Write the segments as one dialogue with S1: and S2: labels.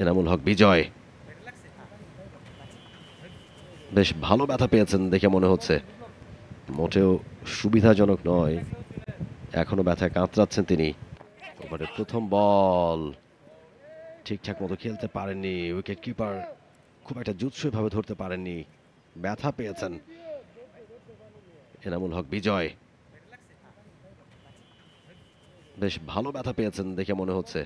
S1: এনামুল হক বিজয় বেশ ভালো ব্যথা পেয়েছেন দেখে মনে হচ্ছে, মোটেও সুবিধাজনক নয়, এখনো ব্যথায় কাতরাচ্ছেন তিনি। ওভারের প্রথম বল ঠিকঠাক মতো খেলতে পারেননি, উইকেট কিপার খুব একটা জুৎসভাবে ধরতে পারেননি, ব্যথা পেয়েছেন এনামুল হক বিজয়। বেশ ভালো ব্যথা পেয়েছেন দেখে মনে হচ্ছে,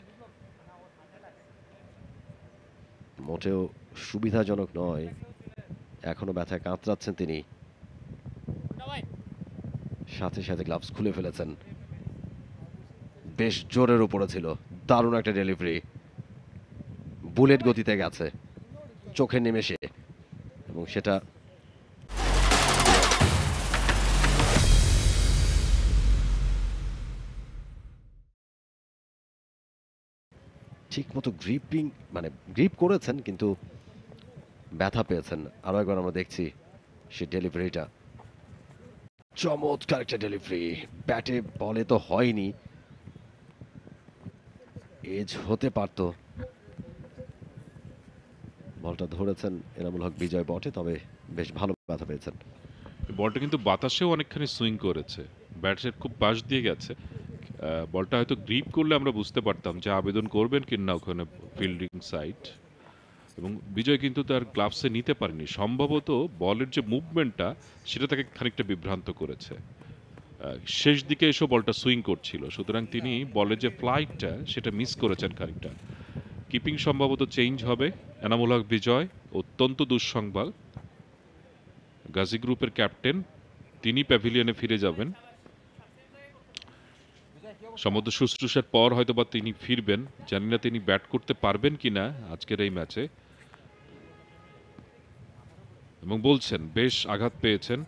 S1: মোটেও সুবিধাজনক নয়, এখনো ব্যথায় কাতরাচ্ছেন তিনি। সাথে সাথে গ্লাভস খুলে ফেলেছেন, বেশ জোরের উপরে ছিল, দারুণ একটা ডেলিভারি, বুলেট গতিতে গেছে চোখের নিমেষে, এবং সেটা ঠিক মতো গ্রিপিং মানে গ্রিপ করেছেন কিন্তু ব্যথা পেয়েছেন। আরো একবার আমরা দেখছি সেই ডেলিভারিটা, চমৎকার একটা ডেলিভারি, ব্যাটে বলে তো হয়নি, এজ হতে পারত। বলটা ধরেছেন এনামুল হক বিজয় বটে, তবে বেশ ভালো ব্যথা পেয়েছেন।
S2: বলটা কিন্তু বাতাসেও অনেকখানি সুইং করেছে, ব্যাটের খুব পাশ দিয়ে গেছে। বলটা হয়তো গ্রিপ করলে আমরা বুঝতে পারতাম যে আবেদন করবেন কিনা ওখানে ফিল্ডিং সাইড, এবং বিজয় কিন্তু তার গ্লাভসে নিতে পারেনি। সম্ভবত বলের যে মুভমেন্টটা সেটা তাকে খানিকটা বিভ্রান্ত করেছে, শেষ দিকে এসে বলটা সুইং করছিল, সুতরাং তিনি বলের যে ফ্লাইটটা সেটা মিস করেছেন খানিকটা। কিপিং সম্ভবত চেঞ্জ হবে। এনামুল হক বিজয়, অত্যন্ত দুঃসংবাদ, গাজী গ্রুপের ক্যাপ্টেন, তিনি প্যাভিলিয়নে ফিরে যাবেন। সম্ভবত শুশ্রূষার পর হয়তো বা তিনি ফিরবেন, জানি না তিনি ব্যাট করতে পারবেন কিনা আজকের এই ম্যাচে। এবং বলছেন বেশ আঘাত পেয়েছেন।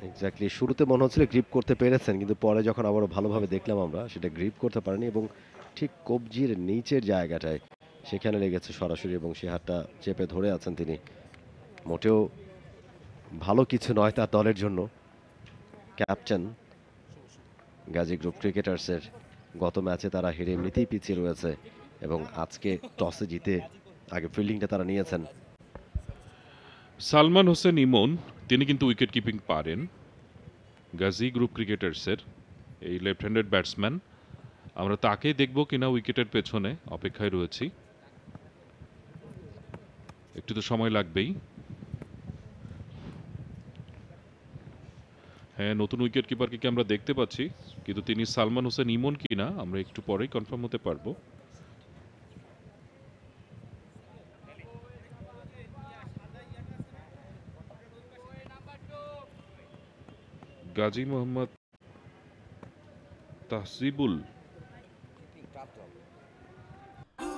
S1: এক্স্যাক্টলি, শুরুতে মনে হচ্ছিল গ্রিপ করতে পেরেছেন, কিন্তু পরে যখন আবারও ভালোভাবে দেখলাম আমরা, সেটা গ্রিপ করতে পারেনি এবং ঠিক কবজির নিচের জায়গাটায় সেখানে লেগেছে সরাসরি, এবং সে হাতটা চেপে ধরে আছেন তিনি। মোটেও ভালো কিছু নয় তার দলের জন্য। ক্যাপ্টেন গাজী গ্রুপ ক্রিকেটার্সের, গত ম্যাচে তারা হেরে এমনিতেই পিছিয়ে রয়েছে এবং আজকে টসে জিতে আগে ফিল্ডিংটা তারা নিয়েছেন।
S2: সালমান হোসেন ইমন, তিনি কিন্তু উইকেট কিপিং পারেন গাজী গ্রুপ ক্রিকেটার্সের, এই লেফট হ্যান্ডেড ব্যাটসম্যান। আমরা তাকে দেখব কিনা উইকেটের পেছনে অপেক্ষায় রয়েছি, একটু তো সময় লাগবেই। হ্যাঁ, নতুন উইকেট কিপারকে কি আমরা দেখতে পাচ্ছি, কিন্তু তিনি সালমান হোসেন ইমন কিনা আমরা একটু পরেই কনফার্ম হতে পারবো। Gazi Mohammad তাহসিবুল।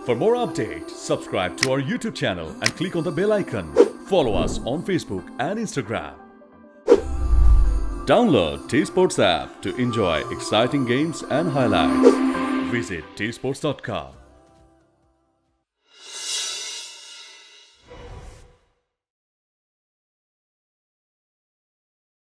S3: For more updates, subscribe to our YouTube channel and click on the bell icon. Follow us on Facebook and Instagram. Download T-Sports app to enjoy exciting games and highlights. Visit tsports.com.